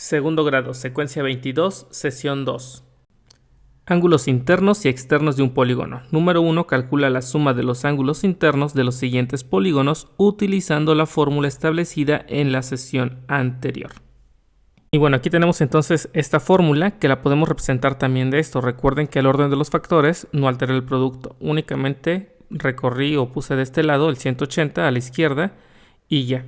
Segundo grado, secuencia 22, sesión 2. Ángulos internos y externos de un polígono. Número 1. Calcula la suma de los ángulos internos de los siguientes polígonos utilizando la fórmula establecida en la sesión anterior. Y bueno, aquí tenemos entonces esta fórmula que la podemos representar también de esto. Recuerden que el orden de los factores no altera el producto. Únicamente recorrí o puse de este lado el 180 a la izquierda y ya.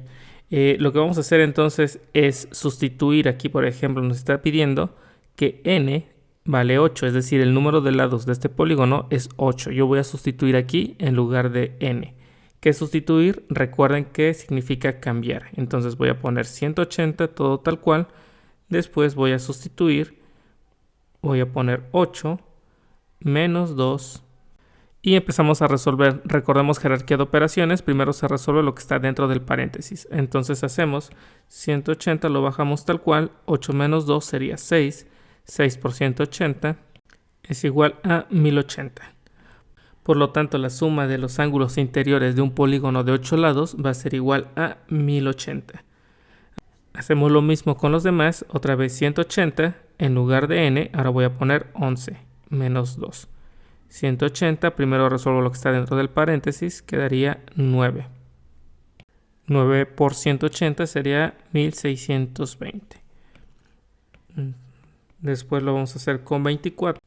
Lo que vamos a hacer entonces es sustituir aquí, por ejemplo, nos está pidiendo que n vale 8, es decir, el número de lados de este polígono es 8. Yo voy a sustituir aquí en lugar de n. ¿Qué es sustituir? Recuerden que significa cambiar. Entonces voy a poner 180, todo tal cual. Después voy a sustituir, voy a poner 8 menos 2. Y empezamos a resolver. Recordemos jerarquía de operaciones. Primero se resuelve lo que está dentro del paréntesis. Entonces hacemos 180, lo bajamos tal cual. 8 menos 2 sería 6. 6 por 180 es igual a 1080. Por lo tanto, la suma de los ángulos interiores de un polígono de 8 lados va a ser igual a 1080. Hacemos lo mismo con los demás. Otra vez 180. En lugar de n, ahora voy a poner 11 menos 2. 180, primero resuelvo lo que está dentro del paréntesis, quedaría 9. 9 por 180 sería 1620. Después lo vamos a hacer con 24.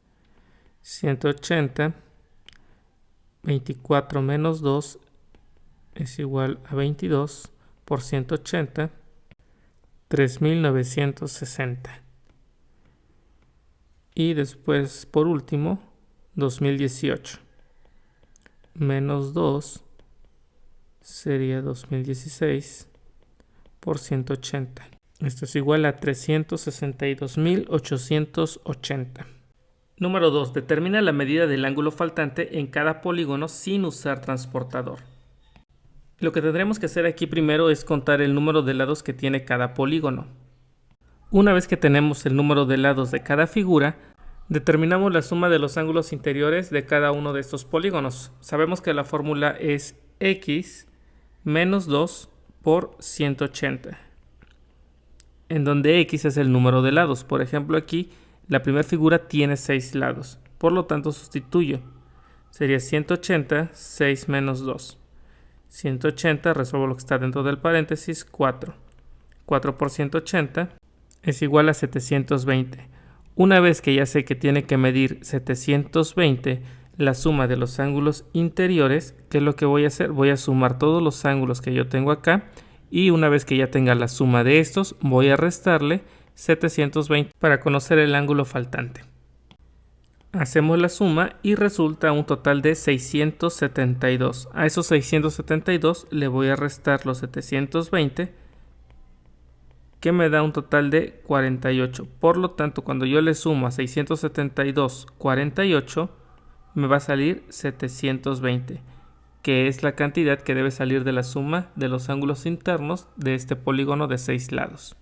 180, 24 menos 2 es igual a 22 por 180, 3960. Y después, por último, 2018 menos 2 sería 2016 por 180. Esto es igual a 362.880. Número 2. Determina la medida del ángulo faltante en cada polígono sin usar transportador. Lo que tendremos que hacer aquí primero es contar el número de lados que tiene cada polígono. Una vez que tenemos el número de lados de cada figura, determinamos la suma de los ángulos interiores de cada uno de estos polígonos. Sabemos que la fórmula es x menos 2 por 180, en donde x es el número de lados. Por ejemplo, aquí la primera figura tiene 6 lados, por lo tanto sustituyo. Sería 180, 6 menos 2. 180, resuelvo lo que está dentro del paréntesis, 4. 4 por 180 es igual a 720. Una vez que ya sé que tiene que medir 720 la suma de los ángulos interiores, ¿qué es lo que voy a hacer? Voy a sumar todos los ángulos que yo tengo acá y una vez que ya tenga la suma de estos, voy a restarle 720 para conocer el ángulo faltante. Hacemos la suma y resulta un total de 672. A esos 672 le voy a restar los 720, que me da un total de 48. Por lo tanto, cuando yo le sumo a 672, 48, me va a salir 720, que es la cantidad que debe salir de la suma de los ángulos internos de este polígono de 6 lados.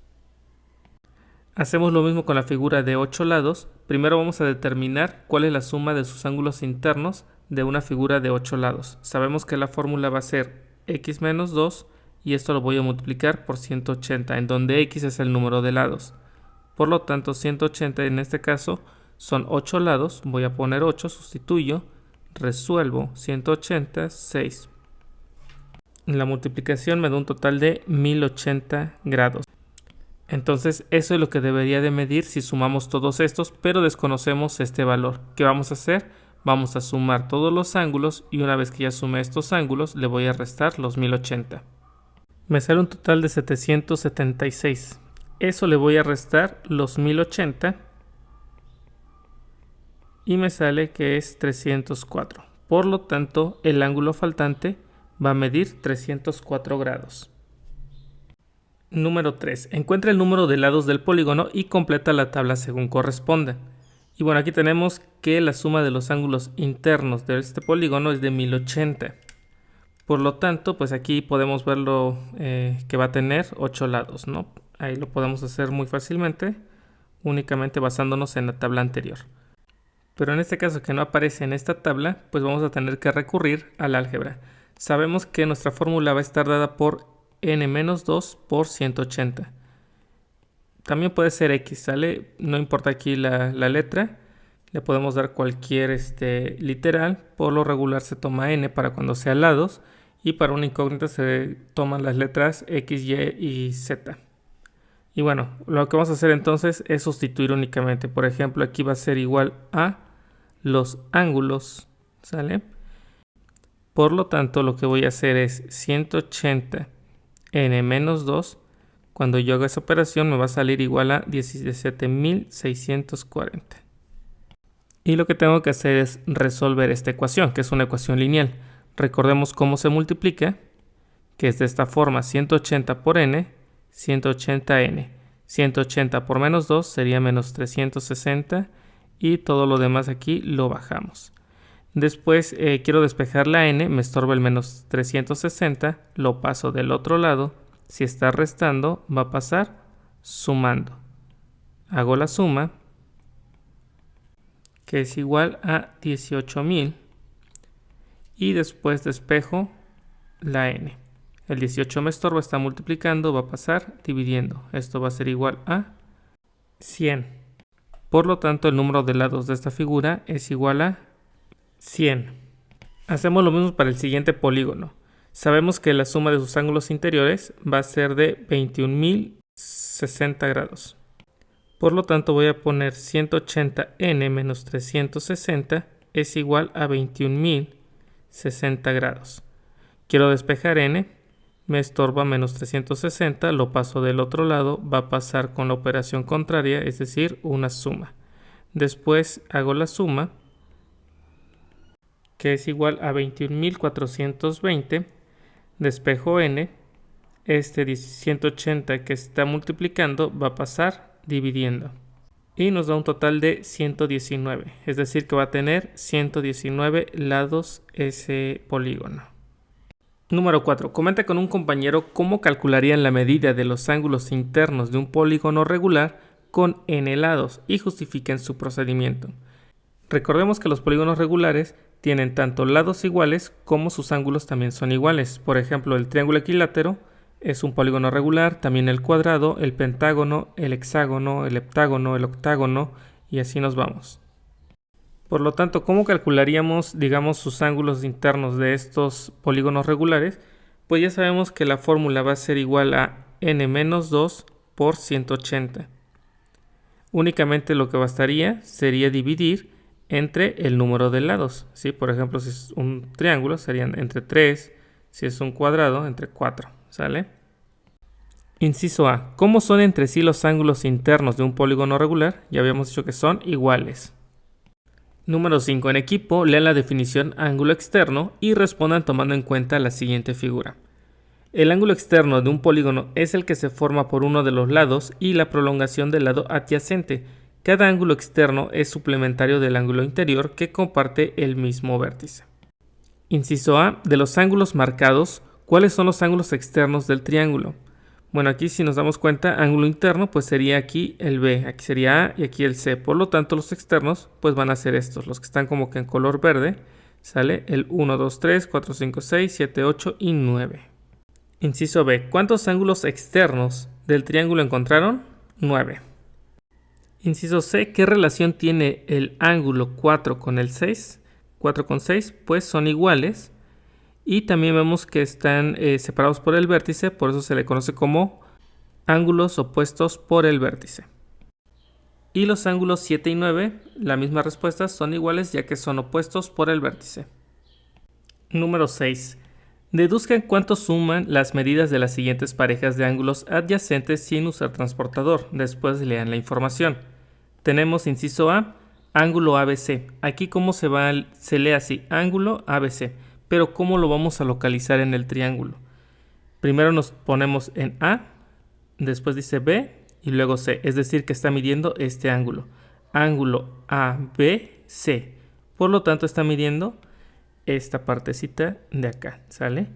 Hacemos lo mismo con la figura de 8 lados. Primero vamos a determinar cuál es la suma de sus ángulos internos de una figura de 8 lados. Sabemos que la fórmula va a ser x menos 2 y esto lo voy a multiplicar por 180, en donde x es el número de lados. Por lo tanto, 180 en este caso son 8 lados. Voy a poner 8, sustituyo, resuelvo 180, 6. La multiplicación me da un total de 1080 grados. Entonces eso es lo que debería de medir si sumamos todos estos, pero desconocemos este valor. ¿Qué vamos a hacer? Vamos a sumar todos los ángulos y una vez que ya sumé estos ángulos le voy a restar los 1080. Me sale un total de 776. Eso le voy a restar los 1080 y me sale que es 304. Por lo tanto, el ángulo faltante va a medir 304 grados. Número 3. Encuentra el número de lados del polígono y completa la tabla según corresponda. Y bueno, aquí tenemos que la suma de los ángulos internos de este polígono es de 1080. Por lo tanto, pues aquí podemos verlo que va a tener 8 lados, ¿no? Ahí lo podemos hacer muy fácilmente, únicamente basándonos en la tabla anterior. Pero en este caso que no aparece en esta tabla, pues vamos a tener que recurrir al álgebra. Sabemos que nuestra fórmula va a estar dada por n menos 2 por 180. También puede ser X, ¿sale? No importa aquí la letra. Le podemos dar cualquier literal. Por lo regular se toma N para cuando sea lados. Y para una incógnita se toman las letras X, Y y Z. Y bueno, lo que vamos a hacer entonces es sustituir únicamente. Por ejemplo, aquí va a ser igual a los ángulos, ¿sale? Por lo tanto, lo que voy a hacer es 180 n menos 2. Cuando yo haga esa operación me va a salir igual a 17.640. Y lo que tengo que hacer es resolver esta ecuación, que es una ecuación lineal. Recordemos cómo se multiplica, que es de esta forma: 180 por n, 180n. 180 por menos 2 sería menos 360 y todo lo demás aquí lo bajamos. Después quiero despejar la n, me estorba el menos 360, lo paso del otro lado. Si está restando, va a pasar sumando. Hago la suma, que es igual a 18.000. Y después despejo la n. El 18 me estorba, está multiplicando, va a pasar dividiendo. Esto va a ser igual a 100. Por lo tanto, el número de lados de esta figura es igual a 100. Hacemos lo mismo para el siguiente polígono. Sabemos que la suma de sus ángulos interiores va a ser de 21.060 grados. Por lo tanto, voy a poner 180n menos 360 es igual a 21.060 grados. Quiero despejar n, me estorba menos 360, lo paso del otro lado, va a pasar con la operación contraria, es decir, una suma. Después hago la suma, que es igual a 21.420, despejo n, 180 que está multiplicando va a pasar dividiendo. Y nos da un total de 119, es decir que va a tener 119 lados ese polígono. Número 4. Comenta con un compañero cómo calcularían la medida de los ángulos internos de un polígono regular con n lados y justifiquen su procedimiento. Recordemos que los polígonos regulares tienen tanto lados iguales como sus ángulos también son iguales. Por ejemplo, el triángulo equilátero es un polígono regular, también el cuadrado, el pentágono, el hexágono, el heptágono, el octágono y así nos vamos. Por lo tanto, ¿cómo calcularíamos, digamos, sus ángulos internos de estos polígonos regulares? Pues ya sabemos que la fórmula va a ser igual a n-2 por 180. Únicamente lo que bastaría sería dividir entre el número de lados, ¿sí? Por ejemplo, si es un triángulo serían entre 3, si es un cuadrado entre 4, ¿sale? Inciso A. ¿Cómo son entre sí los ángulos internos de un polígono regular? Ya habíamos dicho que son iguales. Número 5. En equipo, lean la definición ángulo externo y respondan tomando en cuenta la siguiente figura. El ángulo externo de un polígono es el que se forma por uno de los lados y la prolongación del lado adyacente. Cada ángulo externo es suplementario del ángulo interior que comparte el mismo vértice. Inciso A. De los ángulos marcados, ¿cuáles son los ángulos externos del triángulo? Bueno, aquí si nos damos cuenta, ángulo interno pues sería aquí el B, aquí sería A y aquí el C. Por lo tanto, los externos pues van a ser estos, los que están como que en color verde, ¿sale? El 1, 2, 3, 4, 5, 6, 7, 8 y 9. Inciso B. ¿Cuántos ángulos externos del triángulo encontraron? 9. Inciso C. ¿Qué relación tiene el ángulo 4 con el 6? 4 con 6 pues son iguales. Y también vemos que están separados por el vértice, por eso se le conoce como ángulos opuestos por el vértice. Y los ángulos 7 y 9, la misma respuesta, son iguales ya que son opuestos por el vértice. Número 6. Deduzcan cuánto suman las medidas de las siguientes parejas de ángulos adyacentes sin usar transportador. Después lean la información. Tenemos inciso A, ángulo ABC. Aquí cómo se lee así, ángulo ABC. Pero ¿cómo lo vamos a localizar en el triángulo? Primero nos ponemos en A, después dice B y luego C, es decir que está midiendo este ángulo. Ángulo ABC. Por lo tanto está midiendo esta partecita de acá, ¿sale?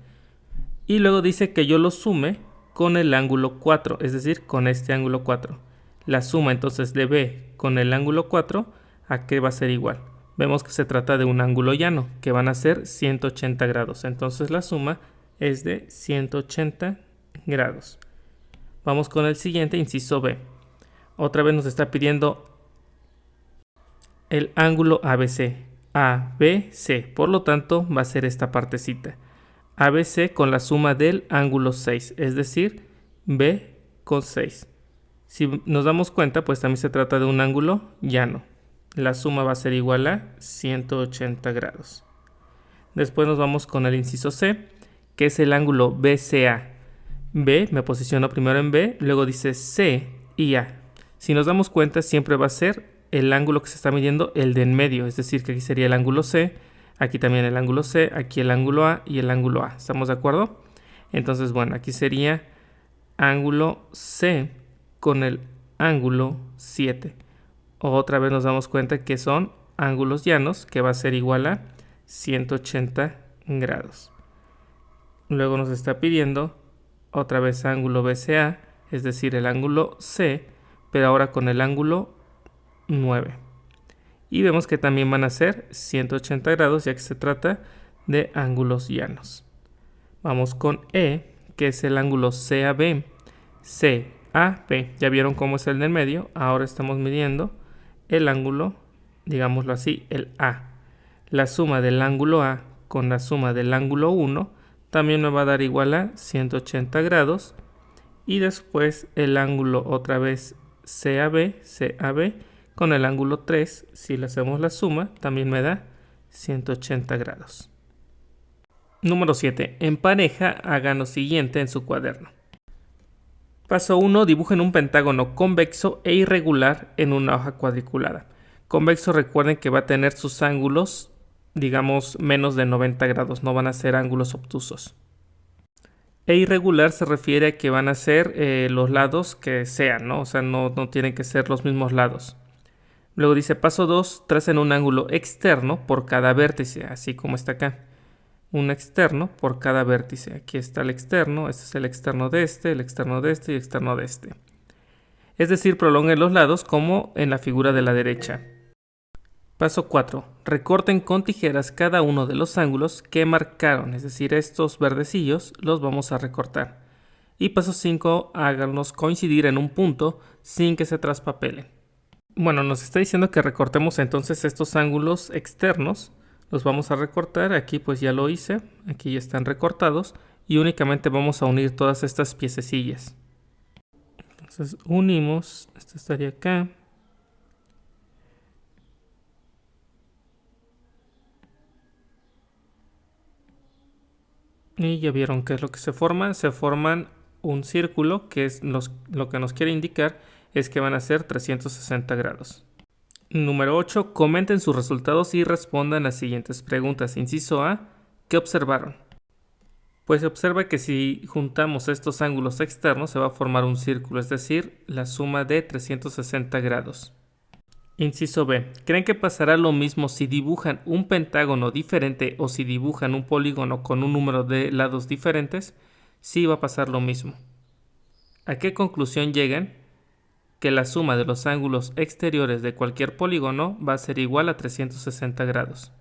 Y luego dice que yo lo sume con el ángulo 4, es decir, con este ángulo 4. La suma entonces de B con el ángulo 4, ¿a qué va a ser igual? Vemos que se trata de un ángulo llano, que van a ser 180 grados. Entonces la suma es de 180 grados. Vamos con el siguiente, inciso B. Otra vez nos está pidiendo el ángulo ABC. ABC, por lo tanto va a ser esta partecita. ABC con la suma del ángulo 6, es decir, B con 6. Si nos damos cuenta, pues también se trata de un ángulo llano. La suma va a ser igual a 180 grados. Después nos vamos con el inciso C, que es el ángulo BCA. B, me posiciono primero en B, luego dice C y A. Si nos damos cuenta, siempre va a ser el ángulo que se está midiendo el de en medio, es decir, que aquí sería el ángulo C, aquí también el ángulo C, aquí el ángulo A y el ángulo A. ¿Estamos de acuerdo? Entonces, bueno, aquí sería ángulo C con el ángulo 7. Otra vez nos damos cuenta que son ángulos llanos, que va a ser igual a 180 grados. Luego nos está pidiendo otra vez ángulo BCA, es decir, el ángulo C, pero ahora con el ángulo 9. Y vemos que también van a ser 180 grados, ya que se trata de ángulos llanos. Vamos con E, que es el ángulo CAB. CAB, ya vieron cómo es el del medio. Ahora estamos midiendo el ángulo, digámoslo así, el A. La suma del ángulo A con la suma del ángulo 1 también nos va a dar igual a 180 grados. Y después el ángulo otra vez CAB con el ángulo 3, si le hacemos la suma, también me da 180 grados. Número 7. En pareja hagan lo siguiente en su cuaderno. Paso 1. Dibujen un pentágono convexo e irregular en una hoja cuadriculada. Convexo, recuerden que va a tener sus ángulos, digamos, menos de 90 grados, no van a ser ángulos obtusos. E irregular se refiere a que van a ser los lados que sean, ¿no? O sea, no tienen que ser los mismos lados. Luego dice paso 2, tracen un ángulo externo por cada vértice, así como está acá. Un externo por cada vértice. Aquí está el externo, este es el externo de este, el externo de este y el externo de este. Es decir, prolonguen los lados como en la figura de la derecha. Paso 4. Recorten con tijeras cada uno de los ángulos que marcaron, es decir, estos verdecillos los vamos a recortar. Y paso 5. Háganlos coincidir en un punto sin que se traspapelen. Bueno, nos está diciendo que recortemos entonces estos ángulos externos. Los vamos a recortar. Aquí pues ya lo hice. Aquí ya están recortados. Y únicamente vamos a unir todas estas piececillas. Entonces unimos. Este estaría acá. Y ya vieron qué es lo que se forma. Se forman un círculo, que es lo que nos quiere indicar es que van a ser 360 grados. Número 8. Comenten sus resultados y respondan las siguientes preguntas. Inciso A. ¿Qué observaron? Pues se observa que si juntamos estos ángulos externos se va a formar un círculo, es decir, la suma de 360 grados. Inciso B. ¿Creen que pasará lo mismo si dibujan un pentágono diferente o si dibujan un polígono con un número de lados diferentes? Sí, va a pasar lo mismo. ¿A qué conclusión llegan? Que la suma de los ángulos exteriores de cualquier polígono va a ser igual a 360 grados.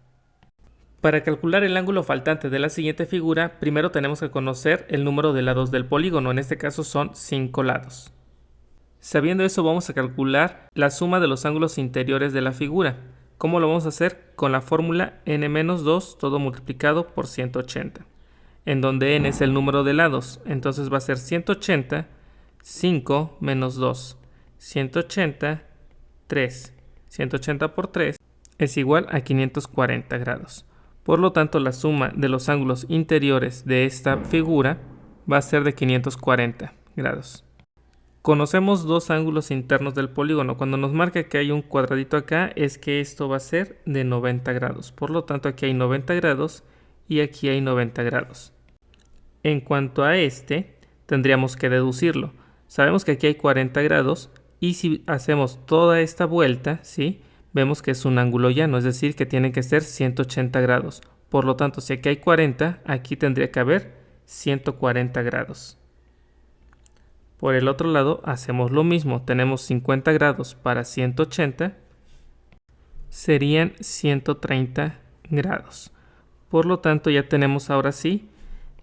Para calcular el ángulo faltante de la siguiente figura, primero tenemos que conocer el número de lados del polígono, en este caso son 5 lados. Sabiendo eso, vamos a calcular la suma de los ángulos interiores de la figura. ¿Cómo lo vamos a hacer? Con la fórmula n-2 todo multiplicado por 180, en donde n es el número de lados, entonces va a ser 180, 5 menos 2. 180, 3. 180 por 3 es igual a 540 grados. Por lo tanto, la suma de los ángulos interiores de esta figura va a ser de 540 grados. Conocemos dos ángulos internos del polígono. Cuando nos marca que hay un cuadradito acá, es que esto va a ser de 90 grados. Por lo tanto, aquí hay 90 grados y aquí hay 90 grados. En cuanto a este, tendríamos que deducirlo. Sabemos que aquí hay 40 grados. Y si hacemos toda esta vuelta, ¿sí? Vemos que es un ángulo llano, es decir, que tiene que ser 180 grados. Por lo tanto, si aquí hay 40, aquí tendría que haber 140 grados. Por el otro lado, hacemos lo mismo. Tenemos 50 grados para 180, serían 130 grados. Por lo tanto, ya tenemos ahora sí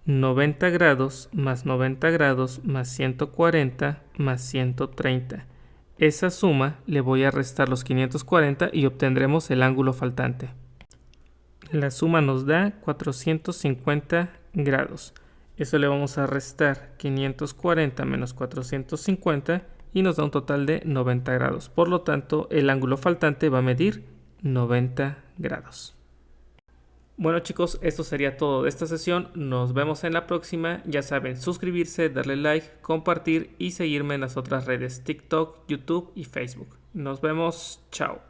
90 grados más 90 grados más 140 más 130. esa suma le voy a restar los 540 y obtendremos el ángulo faltante. La suma nos da 450 grados. Eso le vamos a restar 540 menos 450 y nos da un total de 90 grados. Por lo tanto, el ángulo faltante va a medir 90 grados. Bueno chicos, esto sería todo de esta sesión. Nos vemos en la próxima. Ya saben, suscribirse, darle like, compartir y seguirme en las otras redes TikTok, YouTube y Facebook. Nos vemos. Chao.